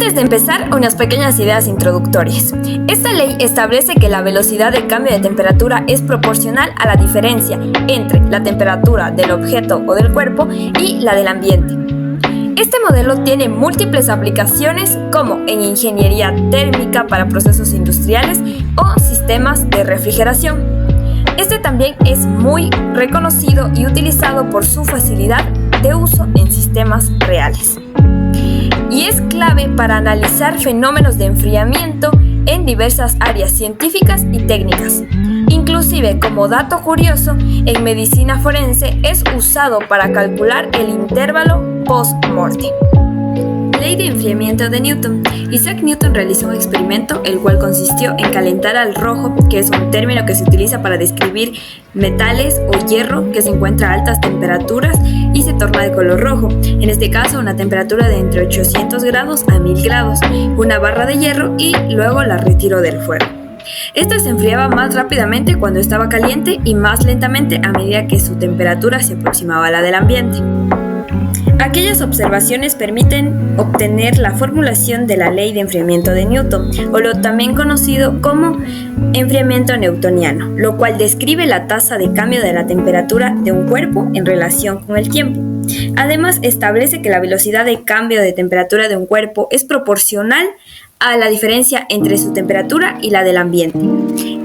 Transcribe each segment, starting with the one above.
Antes de empezar, unas pequeñas ideas introductorias. Esta ley establece que la velocidad de cambio de temperatura es proporcional a la diferencia entre la temperatura del objeto o del cuerpo y la del ambiente. Este modelo tiene múltiples aplicaciones como en ingeniería térmica para procesos industriales o sistemas de refrigeración. Este también es muy reconocido y utilizado por su facilidad de uso en sistemas reales. Y es clave para analizar fenómenos de enfriamiento en diversas áreas científicas y técnicas. Inclusive, como dato curioso, en medicina forense es usado para calcular el intervalo post-mortem. Ley de enfriamiento de Newton. Isaac Newton realizó un experimento el cual consistió en calentar al rojo, que es un término que se utiliza para describir metales o hierro que se encuentra a altas temperaturas y se torna de color rojo. En este caso, una temperatura de entre 800 grados a 1000 grados, una barra de hierro y luego la retiró del fuego. Esta se enfriaba más rápidamente cuando estaba caliente y más lentamente a medida que su temperatura se aproximaba a la del ambiente. Aquellas observaciones permiten obtener la formulación de la ley de enfriamiento de Newton, o lo también conocido como enfriamiento newtoniano, lo cual describe la tasa de cambio de la temperatura de un cuerpo en relación con el tiempo. Además, establece que la velocidad de cambio de temperatura de un cuerpo es proporcional a la diferencia entre su temperatura y la del ambiente.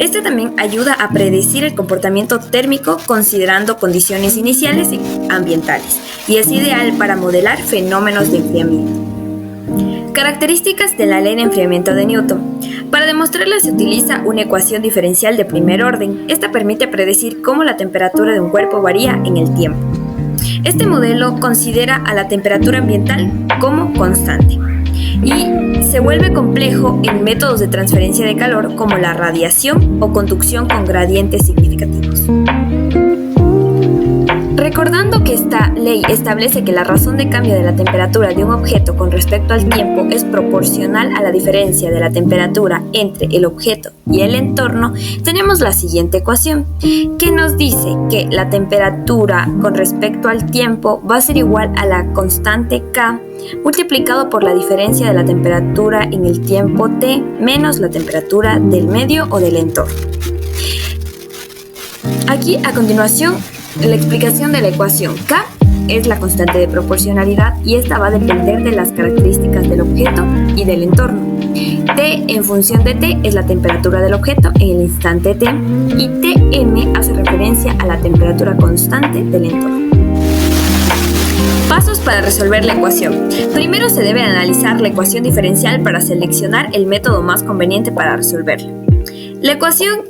Este también ayuda a predecir el comportamiento térmico considerando condiciones iniciales y ambientales, y es ideal para modelar fenómenos de enfriamiento. Características de la ley de enfriamiento de Newton. Para demostrarla se utiliza una ecuación diferencial de primer orden. Esta permite predecir cómo la temperatura de un cuerpo varía en el tiempo. Este modelo considera a la temperatura ambiental como constante y se vuelve complejo en métodos de transferencia de calor como la radiación o conducción con gradientes significativos. Recordando que esta ley establece que la razón de cambio de la temperatura de un objeto con respecto al tiempo es proporcional a la diferencia de la temperatura entre el objeto y el entorno, tenemos la siguiente ecuación, que nos dice que la temperatura con respecto al tiempo va a ser igual a la constante K multiplicado por la diferencia de la temperatura en el tiempo T menos la temperatura del medio o del entorno. Aquí, a continuación, la explicación de la ecuación. K es la constante de proporcionalidad y esta va a depender de las características del objeto y del entorno. T en función de T es la temperatura del objeto en el instante T y Tm hace referencia a la temperatura constante del entorno. Pasos para resolver la ecuación. Primero se debe analizar la ecuación diferencial para seleccionar el método más conveniente para resolverla. La ecuación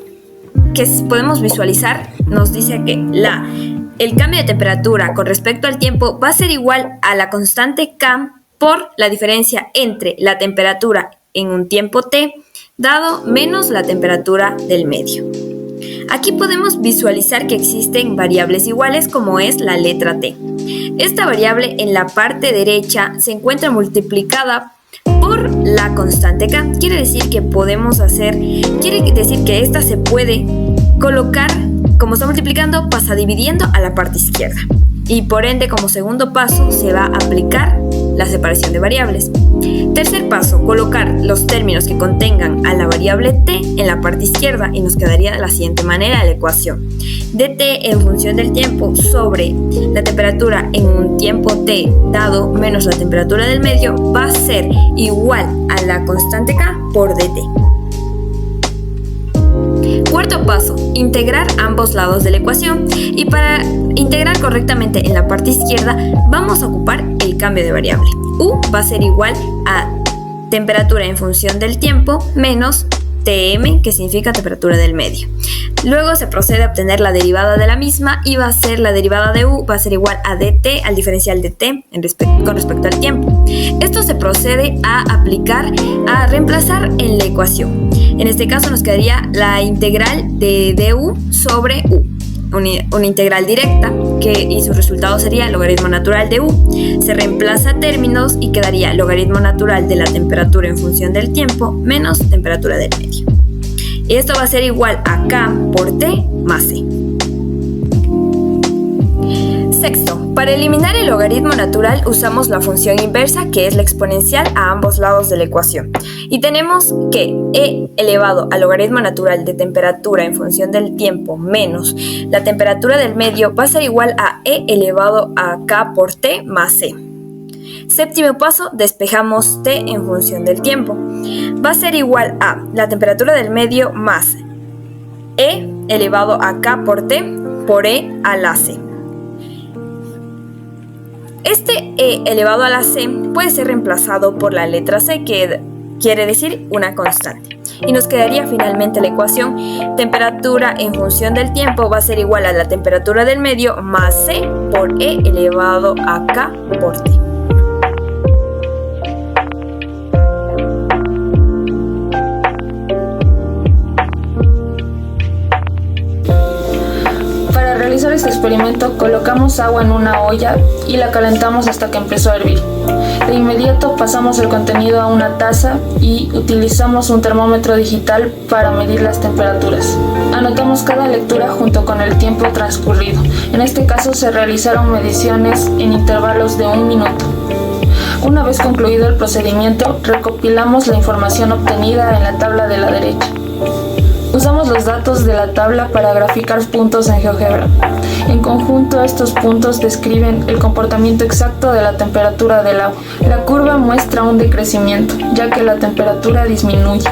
que podemos visualizar nos dice que el cambio de temperatura con respecto al tiempo va a ser igual a la constante K por la diferencia entre la temperatura en un tiempo T dado menos la temperatura del medio. Aquí podemos visualizar que existen variables iguales como es la letra T. Esta variable en la parte derecha se encuentra multiplicada por la constante K. Quiere decir que esta se puede colocar, como está multiplicando, pasa dividiendo a la parte izquierda. Y por ende, como segundo paso, se va a aplicar la separación de variables. Tercer paso, colocar los términos que contengan a la variable t en la parte izquierda y nos quedaría de la siguiente manera la ecuación. dt en función del tiempo sobre la temperatura en un tiempo t dado menos la temperatura del medio va a ser igual a la constante k por dt. Cuarto paso, integrar ambos lados de la ecuación y para integrar correctamente en la parte izquierda vamos a ocupar el cambio de variable. U va a ser igual a temperatura en función del tiempo menos Tm, que significa temperatura del medio. Luego se procede a obtener la derivada de la misma y va a ser la derivada de U va a ser igual a dt al diferencial de t con respecto al tiempo. Esto se procede a aplicar, a reemplazar en la ecuación. En este caso nos quedaría la integral de du sobre u, una integral directa y su resultado sería logaritmo natural de u. Se reemplaza términos y quedaría logaritmo natural de la temperatura en función del tiempo menos temperatura del medio. Y esto va a ser igual a k por t más c. Sexto, para eliminar el logaritmo natural usamos la función inversa, que es la exponencial a ambos lados de la ecuación. Y tenemos que e elevado al logaritmo natural de temperatura en función del tiempo menos la temperatura del medio va a ser igual a e elevado a k por t más c. Séptimo paso, despejamos t en función del tiempo. Va a ser igual a la temperatura del medio más e elevado a k por t por e a la c. Este e elevado a la c puede ser reemplazado por la letra c, que quiere decir una constante. Y nos quedaría finalmente la ecuación temperatura en función del tiempo va a ser igual a la temperatura del medio más c por e elevado a k por t. Para realizar este experimento colocamos agua en una olla y la calentamos hasta que empezó a hervir. De inmediato pasamos el contenido a una taza y utilizamos un termómetro digital para medir las temperaturas. Anotamos cada lectura junto con el tiempo transcurrido. En este caso se realizaron mediciones en intervalos de 1 minuto. Una vez concluido el procedimiento, recopilamos la información obtenida en la tabla de la derecha. Usamos los datos de la tabla para graficar puntos en GeoGebra. En conjunto, estos puntos describen el comportamiento exacto de la temperatura del agua. La curva muestra un decrecimiento, ya que la temperatura disminuye.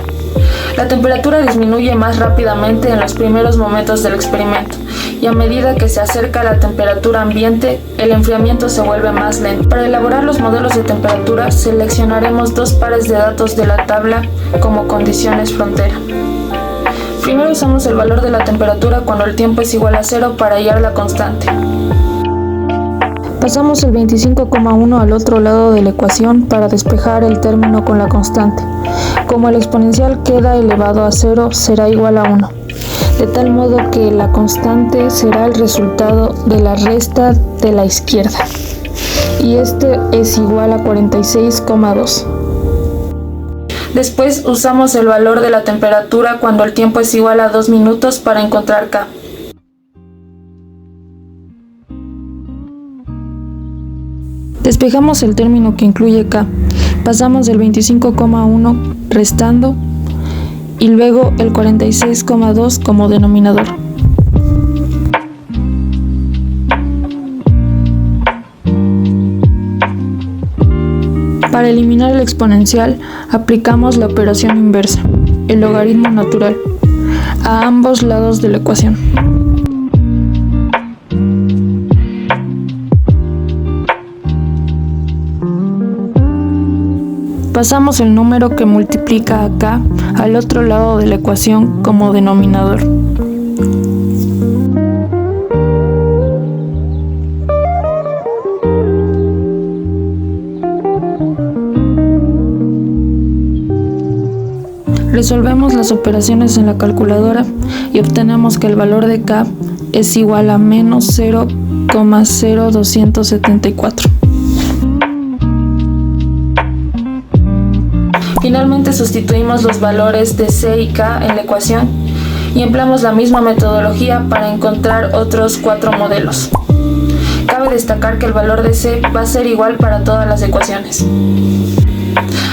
La temperatura disminuye más rápidamente en los primeros momentos del experimento, y a medida que se acerca a la temperatura ambiente, el enfriamiento se vuelve más lento. Para elaborar los modelos de temperatura, seleccionaremos 2 pares de datos de la tabla como condiciones frontera. Primero usamos el valor de la temperatura cuando el tiempo es igual a 0 para hallar la constante. Pasamos el 25,1 al otro lado de la ecuación para despejar el término con la constante. Como el exponencial queda elevado a 0, será igual a 1, de tal modo que la constante será el resultado de la resta de la izquierda, y este es igual a 46,2. Después usamos el valor de la temperatura cuando el tiempo es igual a 2 minutos para encontrar K. Despejamos el término que incluye K. Pasamos del 25,1 restando y luego el 46,2 como denominador. Para eliminar el exponencial, aplicamos la operación inversa, el logaritmo natural, a ambos lados de la ecuación. Pasamos el número que multiplica a k al otro lado de la ecuación como denominador. Resolvemos las operaciones en la calculadora y obtenemos que el valor de k es igual a menos 0,0274. Finalmente sustituimos los valores de c y k en la ecuación y empleamos la misma metodología para encontrar otros 4 modelos. Cabe destacar que el valor de c va a ser igual para todas las ecuaciones.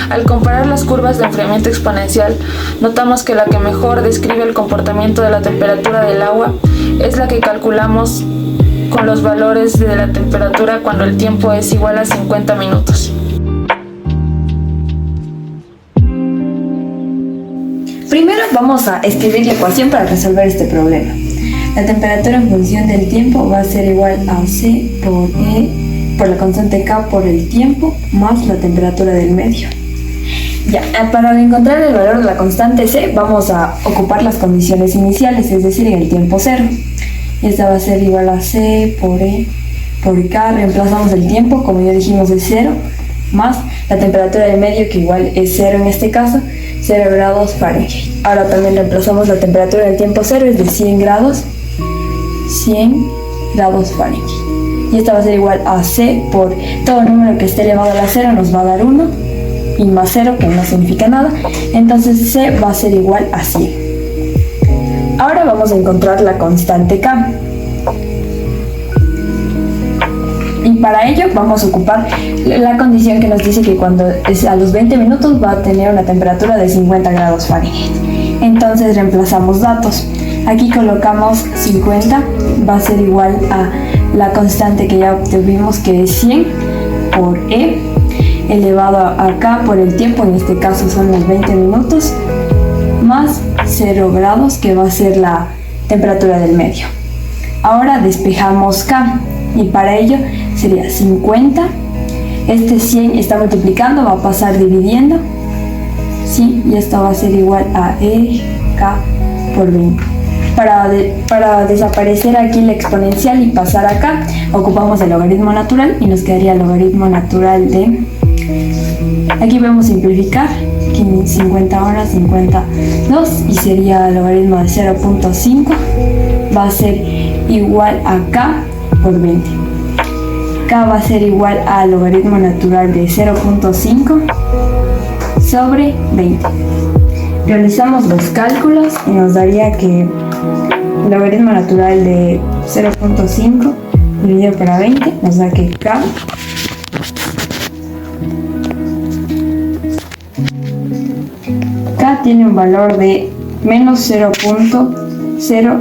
Al comparar las curvas de enfriamiento exponencial, notamos que la que mejor describe el comportamiento de la temperatura del agua es la que calculamos con los valores de la temperatura cuando el tiempo es igual a 50 minutos. Primero vamos a escribir la ecuación para resolver este problema. La temperatura en función del tiempo va a ser igual a C por E por la constante K por el tiempo más la temperatura del medio. Ya, para encontrar el valor de la constante C vamos a ocupar las condiciones iniciales, es decir, en el tiempo 0. Esta va a ser igual a C por E por K, reemplazamos el tiempo, como ya dijimos es 0, más la temperatura del medio, que igual es 0 en este caso, 0 grados Fahrenheit. Ahora también reemplazamos la temperatura del tiempo 0, es de 100 grados Fahrenheit. Y esta va a ser igual a C por todo número que esté elevado a la 0 nos va a dar 1, y más 0 que no significa nada, entonces C va a ser igual a 100. Ahora vamos a encontrar la constante K. para ello vamos a ocupar la condición que nos dice que cuando es a los 20 minutos va a tener una temperatura de 50 grados Fahrenheit. Entonces reemplazamos datos. Aquí colocamos 50, va a ser igual a la constante que ya obtuvimos, que es 100 por E, elevado acá por el tiempo, en este caso son los 20 minutos, más 0 grados, que va a ser la temperatura del medio. Ahora despejamos K, y para ello sería 50, este 100 está multiplicando, va a pasar dividiendo, ¿sí? Y esto va a ser igual a EK por 20. Para desaparecer aquí la exponencial y pasar acá, ocupamos el logaritmo natural y nos quedaría el logaritmo natural de... Aquí podemos simplificar, 50 horas, 52, y sería el logaritmo de 0.5, va a ser igual a K por 20. K va a ser igual al logaritmo natural de 0.5 sobre 20. Realizamos los cálculos y nos daría que el logaritmo natural de 0.5 dividido por 20 nos da que K tiene un valor de menos 0.0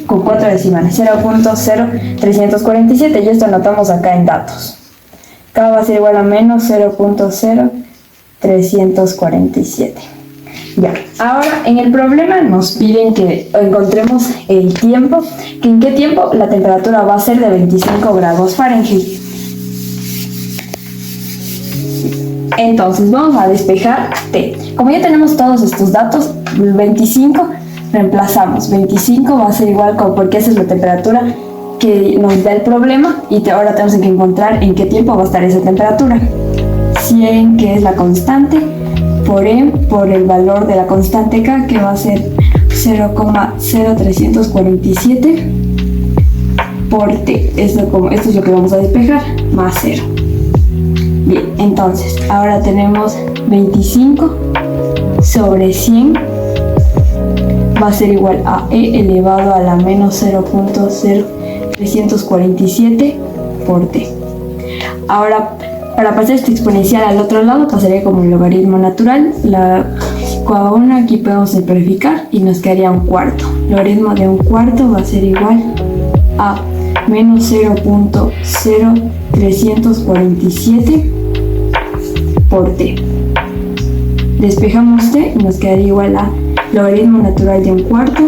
con 4 decimales, 0.0347, y esto anotamos acá en datos. K va a ser igual a menos 0.0347. Ya, ahora en el problema nos piden que encontremos el tiempo, que en qué tiempo la temperatura va a ser de 25 grados Fahrenheit. Entonces vamos a despejar T. Como ya tenemos todos estos datos, 25 reemplazamos. 25 va a ser igual porque esa es la temperatura que nos da el problema, y ahora tenemos que encontrar en qué tiempo va a estar esa temperatura. 100, que es la constante, por E, por el valor de la constante K, que va a ser 0,0347 por T. Esto es lo que vamos a despejar, más 0. Bien, entonces ahora tenemos 25 sobre 100 va a ser igual a E elevado a la menos 0.0347 por T. Ahora, para pasar esta exponencial al otro lado, pasaría como el logaritmo natural. Cada uno aquí podemos simplificar y nos quedaría un cuarto. El logaritmo de un cuarto va a ser igual a menos 0.0347 por T. Despejamos T y nos quedaría igual a logaritmo natural de un cuarto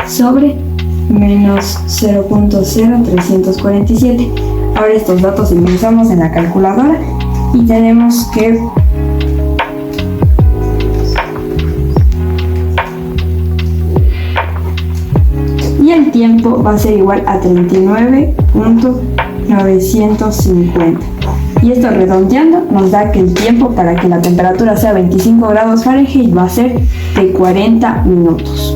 sobre menos 0.0347. Ahora estos datos ingresamos en la calculadora y tenemos que y el tiempo va a ser igual a 39.950, y esto redondeando nos da que el tiempo para que la temperatura sea 25 grados Fahrenheit va a ser de 40 minutos.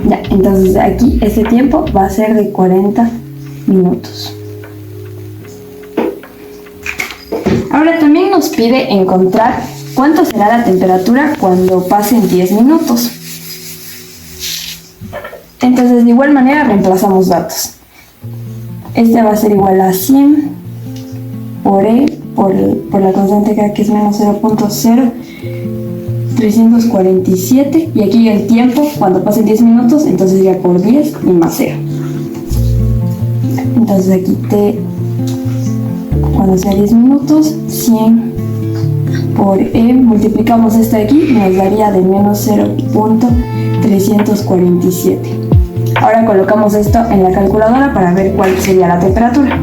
Ya, entonces aquí este tiempo va a ser de 40 minutos. Ahora también nos pide encontrar cuánto será la temperatura cuando pasen 10 minutos. Entonces de igual manera reemplazamos datos. Este va a ser igual a 100 por E, por la constante que es menos 0.0347, y aquí el tiempo cuando pasen 10 minutos, entonces sería por 10 y más 0. Entonces aquí T cuando sea 10 minutos, 100 por E, multiplicamos esto de aquí y nos daría de menos 0.347. Ahora colocamos esto en la calculadora para ver cuál sería la temperatura.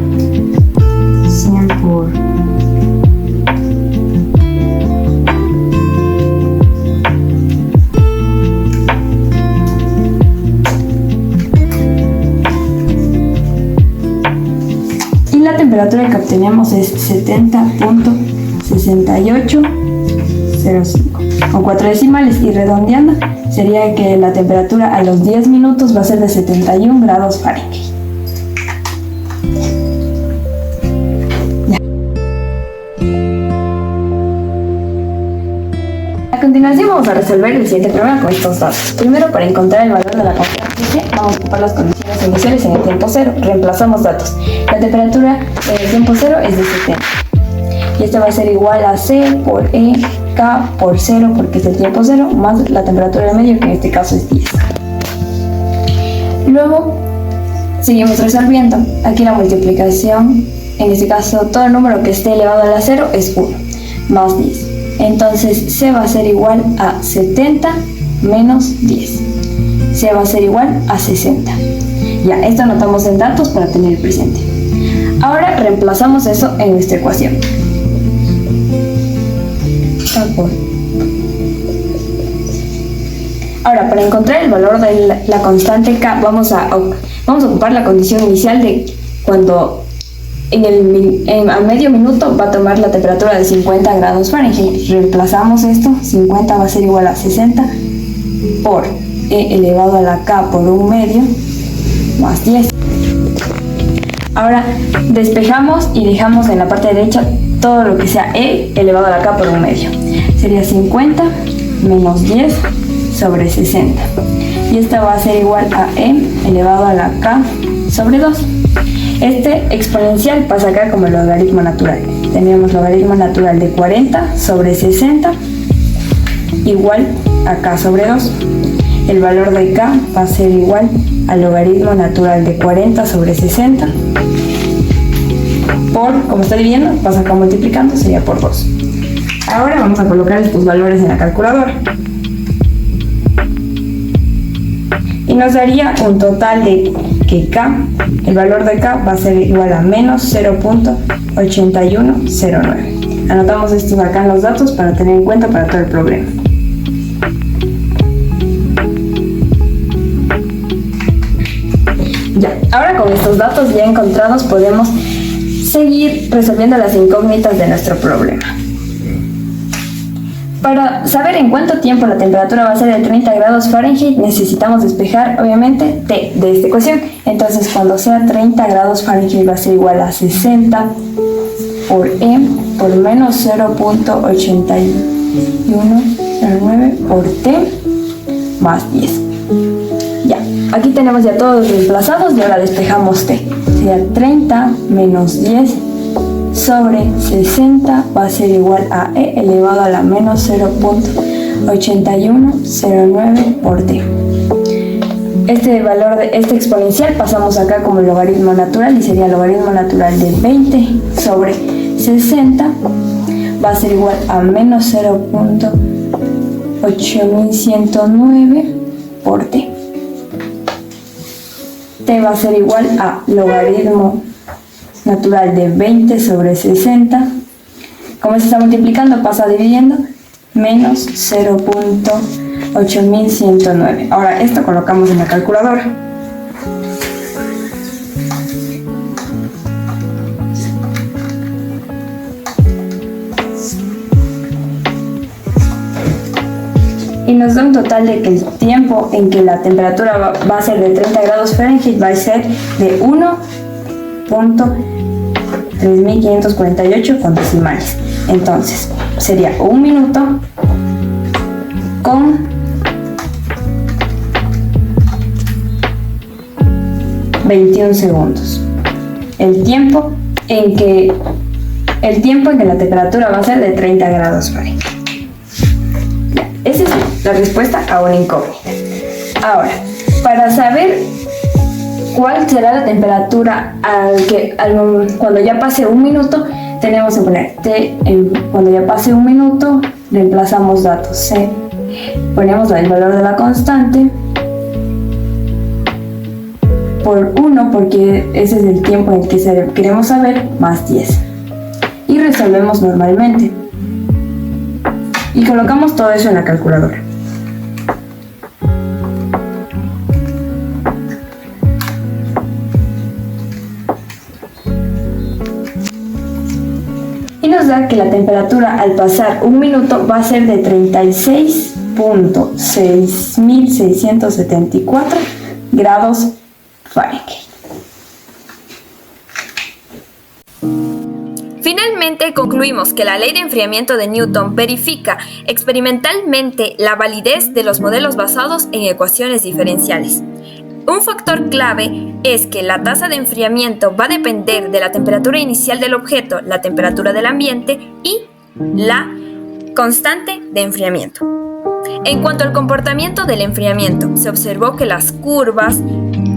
100 por y la temperatura que obtenemos es 70.6805. Con 4 decimales y redondeando sería que la temperatura a los 10 minutos va a ser de 71 grados Fahrenheit. A continuación vamos a resolver el siguiente problema con estos datos. Primero, para encontrar el valor de la constante G, vamos a ocupar las condiciones iniciales en el tiempo cero. Reemplazamos datos. La temperatura en el tiempo cero es de 70. Y esto va a ser igual a C por E, K por 0, porque es el tiempo cero, más la temperatura del medio, que en este caso es 10. Luego, seguimos resolviendo. Aquí la multiplicación, en este caso, todo el número que esté elevado a la 0 es 1, más 10. Entonces, C va a ser igual a 70 menos 10. C va a ser igual a 60. Ya, esto anotamos en datos para tener el presente. Ahora reemplazamos eso en nuestra ecuación. Ahora, para encontrar el valor de la constante K, vamos a ocupar la condición inicial de cuando a medio minuto va a tomar la temperatura de 50 grados Fahrenheit. Reemplazamos esto, 50 va a ser igual a 60 por E elevado a la K por 1 medio más 10. Ahora despejamos y dejamos en la parte derecha todo lo que sea E elevado a la K por 1 medio. Sería 50 menos 10 sobre 60. Y esta va a ser igual a E elevado a la K sobre 2. Este exponencial pasa acá como el logaritmo natural. Tenemos logaritmo natural de 40 sobre 60 igual a K sobre 2. El valor de K va a ser igual al logaritmo natural de 40 sobre 60 por, como estoy viendo, pasa acá multiplicando, sería por 2. Ahora vamos a colocar estos valores en la calculadora. Y nos daría un total de que K, el valor de K va a ser igual a menos 0.8109. Anotamos estos acá en los datos para tener en cuenta para todo el problema. Ya, ahora con estos datos ya encontrados podemos seguir resolviendo las incógnitas de nuestro problema. Para saber en cuánto tiempo la temperatura va a ser de 30 grados Fahrenheit, necesitamos despejar, obviamente, T de esta ecuación. Entonces, cuando sea 30 grados Fahrenheit va a ser igual a 60 por E por menos 0.8109 por T más 10. Ya, aquí tenemos ya todos reemplazados y ahora despejamos T. Sería 30 menos 10 sobre 60 va a ser igual a E elevado a la menos 0.8109 por T. Este valor de este exponencial pasamos acá como el logaritmo natural y sería el logaritmo natural de 20 sobre 60 va a ser igual a menos 0.8109 por T. T va a ser igual a logaritmo natural de 20 sobre 60. Como se está multiplicando, pasa dividiendo, menos 0.8109. Ahora esto colocamos en la calculadora. Y nos da un total de que el tiempo en que la temperatura va a ser de 30 grados Fahrenheit va a ser de 1.3548 con decimales. Entonces sería 1 minuto con 21 segundos. El tiempo en que la temperatura va a ser de 30 grados Fahrenheit. Esa es la respuesta a una incógnita. Ahora, para saber cuál será la temperatura cuando ya pase 1 minuto, tenemos que poner T cuando ya pase 1 minuto, reemplazamos datos C, ponemos el valor de la constante por 1 porque ese es el tiempo en el que queremos saber, más 10, y resolvemos normalmente y colocamos todo eso en la calculadora. Y nos da que la temperatura al pasar 1 minuto va a ser de 36.6674 grados Fahrenheit. Finalmente, Finalmente, concluimos que la ley de enfriamiento de Newton verifica experimentalmente la validez de los modelos basados en ecuaciones diferenciales. Un factor clave es que la tasa de enfriamiento va a depender de la temperatura inicial del objeto, la temperatura del ambiente y la constante de enfriamiento. En cuanto al comportamiento del enfriamiento, se observó que las curvas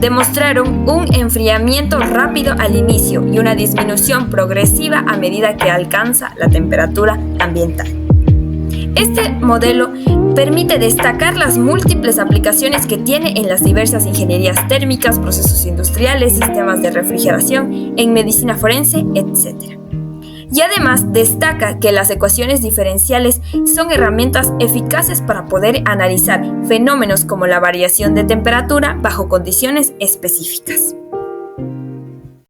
demostraron un enfriamiento rápido al inicio y una disminución progresiva a medida que alcanza la temperatura ambiental. Este modelo permite destacar las múltiples aplicaciones que tiene en las diversas ingenierías térmicas, procesos industriales, sistemas de refrigeración, en medicina forense, etc. Y además destaca que las ecuaciones diferenciales son herramientas eficaces para poder analizar fenómenos como la variación de temperatura bajo condiciones específicas.